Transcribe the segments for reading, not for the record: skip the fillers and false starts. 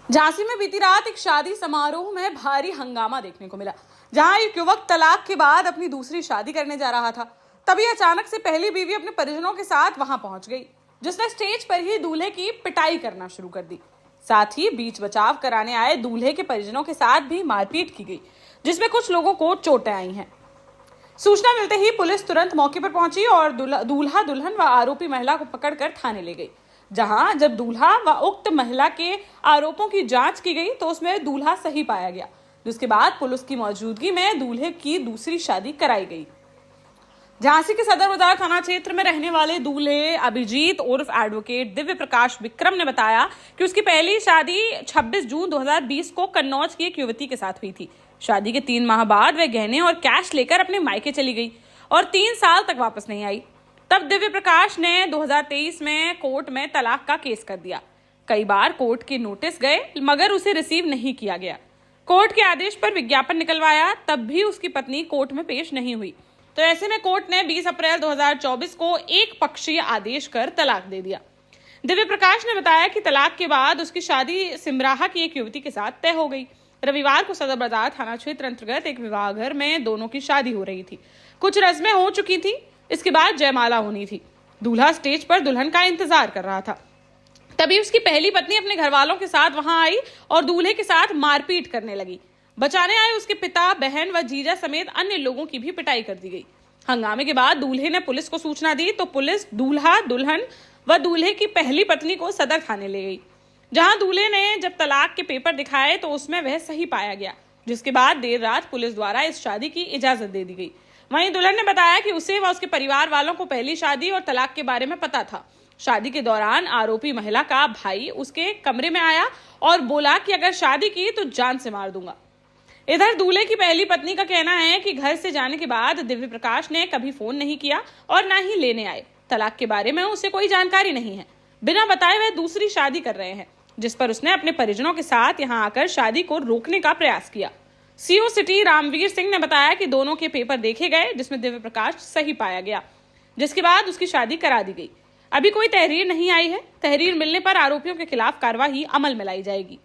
झांसी में बीती रात एक शादी समारोह में भारी हंगामा देखने को मिला, जहां एक युवक तलाक के बाद अपनी दूसरी शादी करने जा रहा था। तभी अचानक से पहली बीवी अपने परिजनों के साथ वहां पहुंच गई, जिसने स्टेज पर ही दूल्हे की पिटाई करना शुरू कर दी। साथ ही बीच बचाव कराने आए दूल्हे के परिजनों के साथ भी मारपीट की गई, जिसमें कुछ लोगों को चोटें आई हैं। सूचना मिलते ही पुलिस तुरंत मौके पर पहुंची और दूल्हा दुल्हन व आरोपी महिला को पकड़कर थाने ले गई। जहां जब दूल्हा व उक्त महिला के आरोपों की जांच की गई तो उसमें दूल्हा सही पाया गया, जिसके बाद पुलिस की मौजूदगी में दूल्हे की दूसरी शादी कराई गई। झांसी के सदर बाजार थाना क्षेत्र में रहने वाले दूल्हे अभिजीत उर्फ एडवोकेट दिव्य प्रकाश विक्रम ने बताया कि उसकी पहली शादी 26 जून 2020 को कन्नौज की एक युवती के साथ हुई थी। शादी के 3 माह बाद वह गहने और कैश लेकर अपने मायके चली गई और 3 साल तक वापस नहीं आई। तब दिव्य प्रकाश ने 2023 में कोर्ट में तलाक का केस कर दिया। कई बार कोर्ट के नोटिस गए मगर उसे रिसीव नहीं किया गया। कोर्ट के आदेश पर विज्ञापन निकलवाया, तब भी उसकी पत्नी कोर्ट में पेश नहीं हुई। तो ऐसे में कोर्ट ने 20 अप्रैल 2024 को एक पक्षीय आदेश कर तलाक दे दिया। दिव्य प्रकाश ने बताया कि तलाक के बाद उसकी शादी सिमराहा की एक युवती के साथ तय हो गई। रविवार को सदर बाजार थाना क्षेत्र अंतर्गत एक विवाह घर में दोनों की शादी हो रही थी। कुछ रस्में हो चुकी थी, इसके बाद जयमाला होनी थी। दूल्हा स्टेज पर दुल्हन का इंतजार कर रहा था। तभी उसकी पहली पत्नी अपने घर वालों के साथ वहां आई और दूल्हे के साथ मारपीट करने लगी। बचाने आए उसके पिता, बहन व जीजा समेत अन्य लोगों की भी पिटाई कर दी गई। हंगामे के बाद दूल्हे ने पुलिस को सूचना दी तो पुलिस दूल्हा, दुल्हन व दूल्हे की पहली पत्नी को सदर थाने ले गई। जहां दूल्हे ने जब तलाक के पेपर दिखाए तो उसमें वह सही पाया गया, जिसके बाद देर रात पुलिस द्वारा इस शादी की इजाजत दे दी गई। वहीं दुल्हन ने बताया कि उसे व उसके परिवार वालों को पहली शादी और तलाक के बारे में पता था। शादी के दौरान आरोपी महिला का भाई उसके कमरे में आया और बोला कि अगर शादी की तो जान से मार दूंगा। इधर दूल्हे की पहली पत्नी का कहना है कि घर से जाने के बाद दिव्य प्रकाश ने कभी फोन नहीं किया और न ही लेने आए। तलाक के बारे में उसे कोई जानकारी नहीं है। बिना बताए वह दूसरी शादी कर रहे हैं, जिस पर उसने अपने परिजनों के साथ यहां आकर शादी को रोकने का प्रयास किया। सीओ सिटी रामवीर सिंह ने बताया कि दोनों के पेपर देखे गए, जिसमें दिव्य प्रकाश सही पाया गया, जिसके बाद उसकी शादी करा दी गई। अभी कोई तहरीर नहीं आई है। तहरीर मिलने पर आरोपियों के खिलाफ कार्रवाई अमल में लाई जाएगी।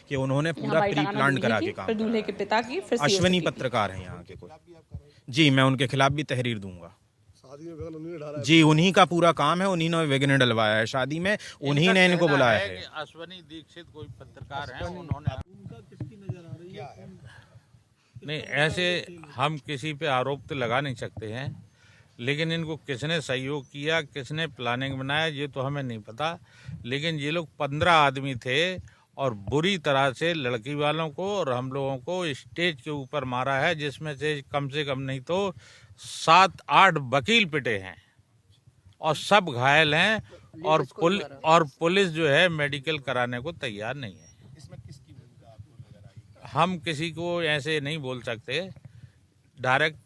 कि उन्होंने पूरा प्री प्लान करा के काम। दूल्हे के पिता की अश्विनी पत्रकार हैं यहाँ के कोई। जी, मैं उनके खिलाफ भी तहरीर दूंगा। जी, उन्हीं का पूरा काम है, उन्हीं ने विघ्न डलवाया है शादी में, उन्हीं ने इनको बुलाया है। अश्विनी दीक्षित कोई पत्रकार हैं, उन्होंने नहीं, ऐसे हम किसी पे आरोप तो लगा नहीं सकते हैं, लेकिन इनको किसने सहयोग किया, किसने प्लानिंग बनाया, ये तो हमें नहीं पता। लेकिन ये लोग 15 आदमी थे और बुरी तरह से लड़की वालों को और हम लोगों को स्टेज के ऊपर मारा है, जिसमें से कम नहीं तो 7-8 वकील पिटे हैं और सब घायल हैं और पुलिस जो है मेडिकल कराने को तैयार नहीं है। इसमें किसकी भूमिका आपको नजर आई? हम किसी को ऐसे नहीं बोल सकते डायरेक्ट।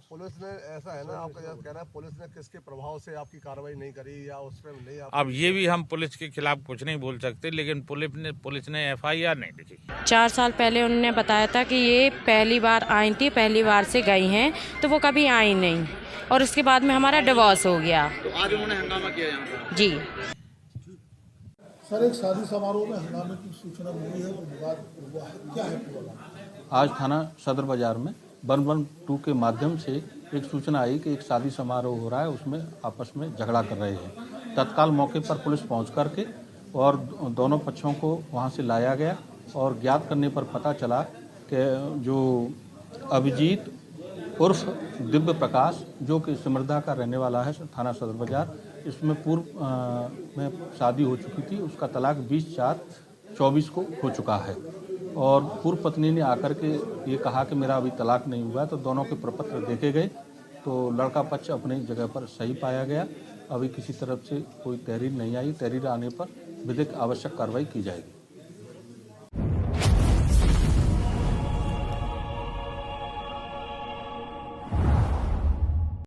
पुलिस ने ऐसा है ना, आपका यह कहना है पुलिस ने किसके प्रभाव से आपकी कार्रवाई नहीं करी या उस पर नहीं अब ये भी हम पुलिस के खिलाफ कुछ नहीं बोल सकते, लेकिन पुलिस ने FIR नहीं लिखी। 4 साल पहले उन्होंने बताया था कि ये पहली बार आई थी, पहली बार से गई हैं, तो वो कभी आई नहीं और उसके बाद में हमारा डिवोर्स हो गया। तो आज उन्होंने हंगामा किया यहाँ पर? जी सर, एक शादी समारोह में हंगामे की सूचना मिली है और विवाद हुआ है, क्या है पूरा? आज थाना सदर बाजार में 112 के माध्यम से एक सूचना आई कि एक शादी समारोह हो रहा है, उसमें आपस में झगड़ा कर रहे हैं। तत्काल मौके पर पुलिस पहुंच करके और दोनों पक्षों को वहां से लाया गया और ज्ञात करने पर पता चला कि जो अभिजीत उर्फ दिव्य प्रकाश, जो कि सिमरदा का रहने वाला है, थाना सदर बाजार, इसमें पूर्व में शादी हो चुकी थी। उसका तलाक 20/4/24 को हो चुका है और पूर्व पत्नी ने आकर के ये कहा कि मेरा अभी तलाक नहीं हुआ है, तो दोनों के प्रपत्र देखे गए तो लड़का पक्ष अपनी जगह पर सही पाया गया। अभी किसी तरफ से कोई तहरीर नहीं आई। तहरीर आने पर विधिक आवश्यक कार्रवाई की जाएगी।